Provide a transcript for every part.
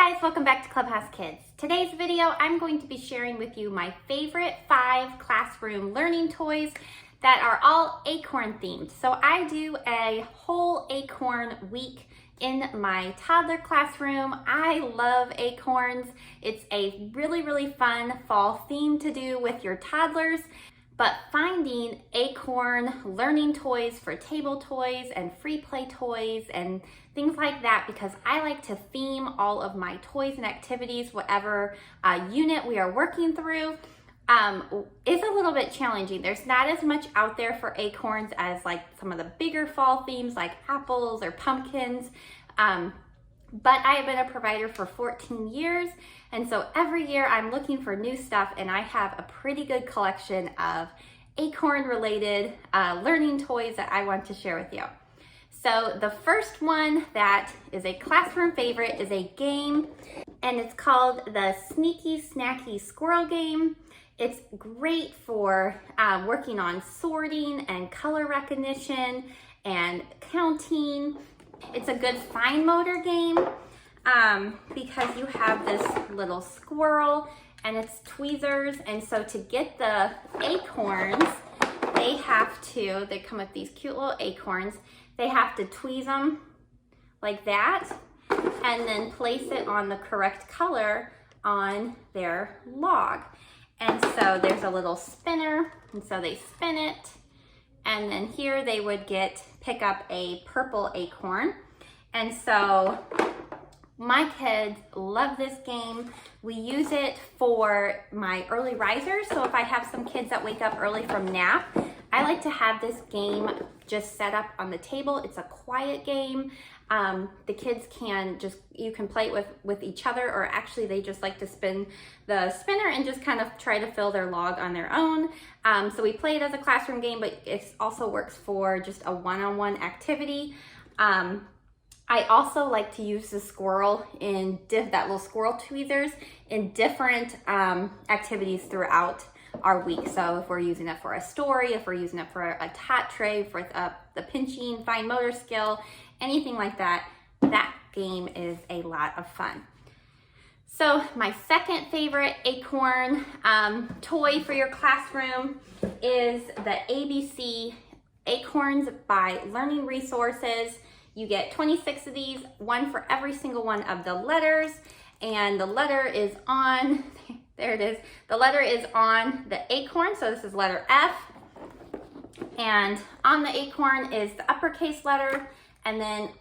guys, welcome back to Clubhouse Kids. Today's video, I'm going to be sharing with you my favorite 5 classroom learning toys that are all acorn themed. So I do a whole acorn week in my toddler classroom. I love acorns. It's a really fun fall theme to do with your toddlers. But finding acorn learning toys for table toys and free play toys and things like that, because I like to theme all of my toys and activities, whatever unit we are working through, is a little bit challenging. There's not as much out there for acorns as like some of the bigger fall themes like apples or pumpkins. But I have been a provider for 14 years, and so every year I'm looking for new stuff, and I have a pretty good collection of acorn-related learning toys that I want to share with you. So the first one that is a classroom favorite is a game, and it's called the Snacky Squirrel Game. It's great for working on sorting and color recognition and counting. It's a good fine motor game because you have this little squirrel and its tweezers, and so to get the acorns, they come with these cute little acorns. They have to tweeze them like that and then place it on the correct color on their log. And so there's a little spinner, and so they spin it. And then here they would pick up a purple acorn. And so my kids love this game. We use it for my early risers. So if I have some kids that wake up early from nap, I like to have this game just set up on the table. It's a quiet game. The kids you can play it with each other, or actually they just like to spin the spinner and just kind of try to fill their log on their own. So we play it as a classroom game, but it also works for just a one-on-one activity. I also like to use the squirrel that little squirrel tweezers in different activities throughout our week. So if we're using it for a story, if we're using it for a tot tray, for the pinching, fine motor skill, anything like that, that game is a lot of fun. So my second favorite acorn toy for your classroom is the ABC Acorns by Learning Resources. You get 26 of these, one for every single one of the letters, and the letter is on, there it is, the letter is on the acorn, so this is letter F, and on the acorn is the uppercase letter, and then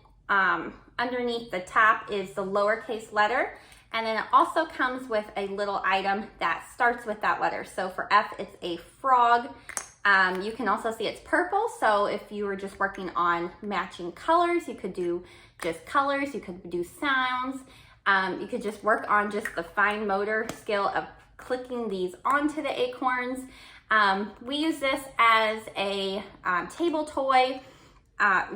underneath the top is the lowercase letter, and then it also comes with a little item that starts with that letter. So for F, it's a frog. You can also see it's purple, so if you were just working on matching colors, you could do just colors, you could do sounds, you could just work on just the fine motor skill of clicking these onto the acorns. We use this as a table toy,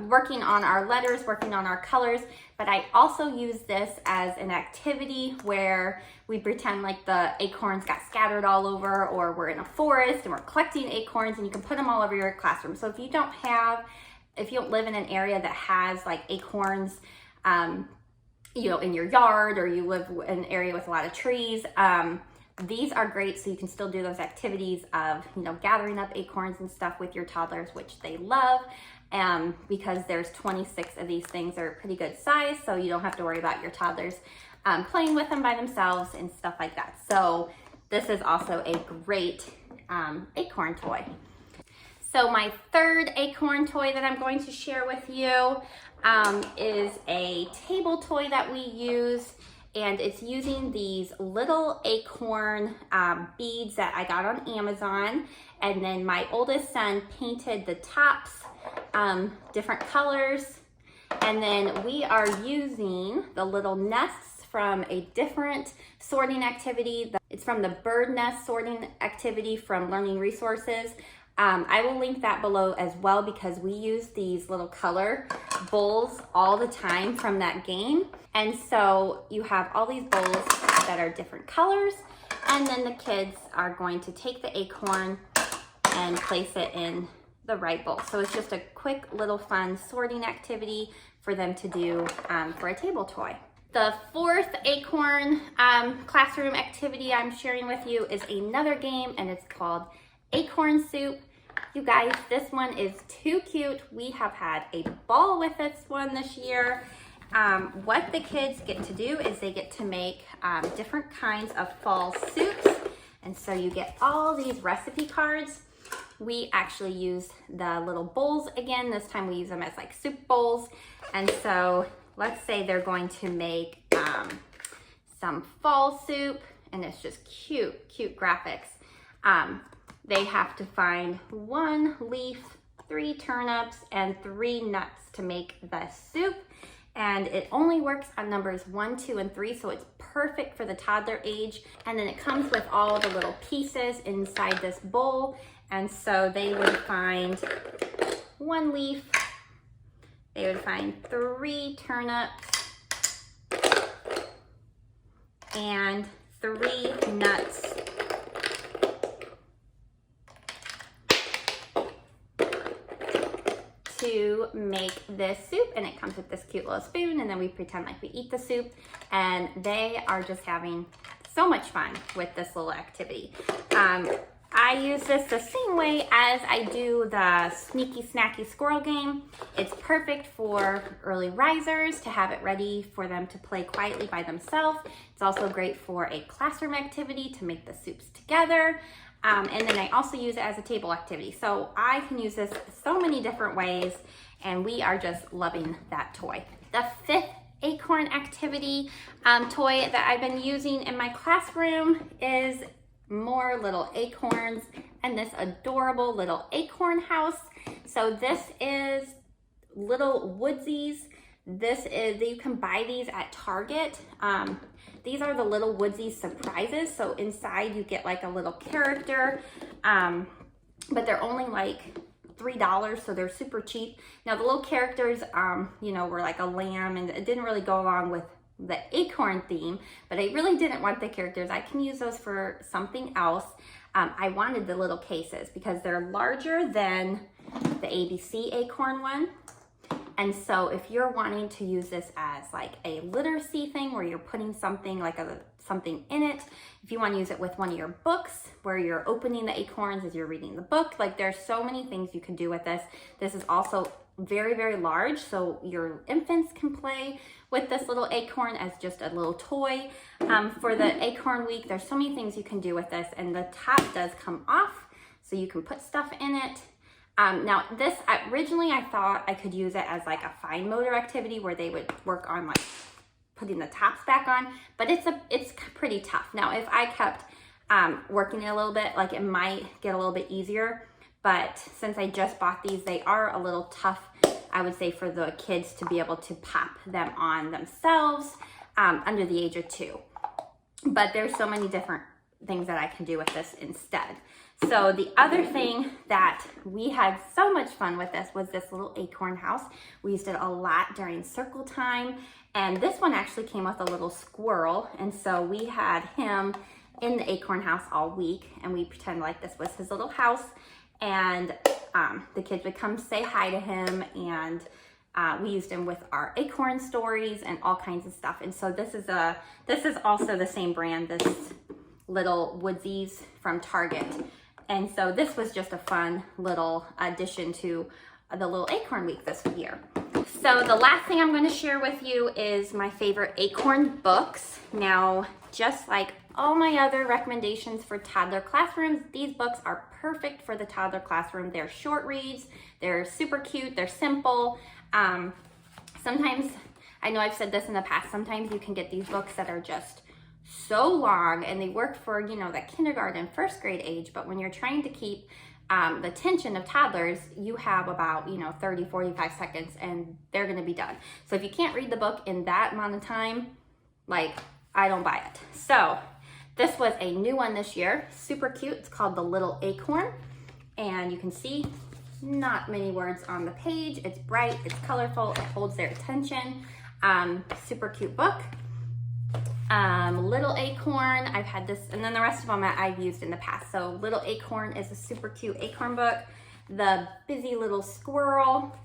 working on our letters, working on our colors, but I also use this as an activity where we pretend like the acorns got scattered all over, or we're in a forest and we're collecting acorns, and you can put them all over your classroom. So if you don't live in an area that has like acorns, in your yard, or you live in an area with a lot of trees, these are great, so you can still do those activities of, gathering up acorns and stuff with your toddlers, which they love. Because there's 26 of these things that are pretty good size, so you don't have to worry about your toddlers playing with them by themselves and stuff like that. So this is also a great acorn toy. So my third acorn toy that I'm going to share with you is a table toy that we use, and it's using these little acorn beads that I got on Amazon, and then my oldest son painted the tops different colors, and then we are using the little nests from a different sorting activity. It's from the bird nest sorting activity from Learning Resources. I will link that below as well, because we use these little color bowls all the time from that game. And so you have all these bowls that are different colors, and then the kids are going to take the acorn and place it in the right bowl. So it's just a quick little fun sorting activity for them to do for a table toy. The fourth Acorn classroom activity I'm sharing with you is another game, and it's called Acorn Soup. You guys, this one is too cute. We have had a ball with this one this year. What the kids get to do is they get to make different kinds of fall soups. And so you get all these recipe cards. We actually use the little bowls again. This time we use them as like soup bowls. And so let's say they're going to make some fall soup, and it's just cute, cute graphics. They have to find 1 leaf, 3 turnips, and 3 nuts to make the soup. And it only works on numbers 1, 2, and 3, so it's perfect for the toddler age. And then it comes with all the little pieces inside this bowl. And so they would find 1 leaf, they would find 3 turnips, and 3 nuts. To make this soup, and it comes with this cute little spoon, and then we pretend like we eat the soup, and they are just having so much fun with this little activity. I use this the same way as I do the Sneaky Snacky Squirrel Game. It's perfect for early risers to have it ready for them to play quietly by themselves. It's also great for a classroom activity to make the soups together. And then I also use it as a table activity. So I can use this so many different ways, and we are just loving that toy. The fifth Acorn activity toy that I've been using in my classroom is more little acorns and this adorable little Acorn House. So this is little Woodzeez. You can buy these at Target. These are the little Woodzeez surprises. So inside you get like a little character, but they're only like $3, so they're super cheap. Now the little characters, you know, were like a lamb, and it didn't really go along with the acorn theme, but I really didn't want the characters. I can use those for something else. I wanted the little cases because they're larger than the ABC acorn one. And so if you're wanting to use this as like a literacy thing where you're putting something like something in it, if you want to use it with one of your books where you're opening the acorns as you're reading the book, like there's so many things you can do with this. This is also very, very large, so your infants can play with this little acorn as just a little toy. For the Acorn Week, there's so many things you can do with this, and the top does come off, so you can put stuff in it. Now this, originally I thought I could use it as like a fine motor activity where they would work on like putting the tops back on, but it's pretty tough. Now if I kept working it a little bit, like it might get a little bit easier, but since I just bought these, they are a little tough, I would say, for the kids to be able to pop them on themselves under the age of 2. But there's so many different things that I can do with this instead. So the other thing that we had so much fun with this was this little Acorn House. We used it a lot during circle time, and this one actually came with a little squirrel, and so we had him in the Acorn House all week, and we pretended like this was his little house, and the kids would come say hi to him, and we used him with our acorn stories and all kinds of stuff. And so this is also the same brand, this little Woodzeez from Target. And so this was just a fun little addition to the little Acorn Week this year. So the last thing I'm going to share with you is my favorite Acorn books. Now, just like all my other recommendations for toddler classrooms, these books are perfect for the toddler classroom. They're short reads, they're super cute, they're simple. Sometimes, I know I've said this in the past, sometimes you can get these books that are just so long and they work for, you know, the kindergarten, first grade age, but when you're trying to keep the attention of toddlers, you have about, 30, 45 seconds and they're gonna be done. So if you can't read the book in that amount of time, like, I don't buy it. So this was a new one this year, super cute. It's called The Little Acorn, and you can see not many words on the page. It's bright, it's colorful, it holds their attention. Super cute book. Little Acorn, I've had this, and then the rest of them I've used in the past. So Little Acorn is a super cute acorn book. The Busy Little Squirrel,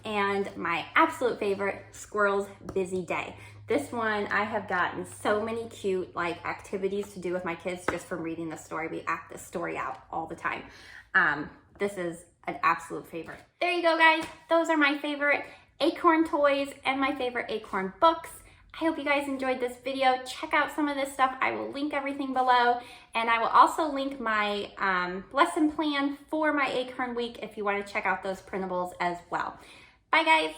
and my absolute favorite, Squirrel's Busy Day. This one, I have gotten so many cute like activities to do with my kids just from reading the story. We act this story out all the time. This is an absolute favorite. There you go, guys. Those are my favorite Acorn toys and my favorite Acorn books. I hope you guys enjoyed this video. Check out some of this stuff. I will link everything below, and I will also link my lesson plan for my Acorn week if you want to check out those printables as well. Bye, guys.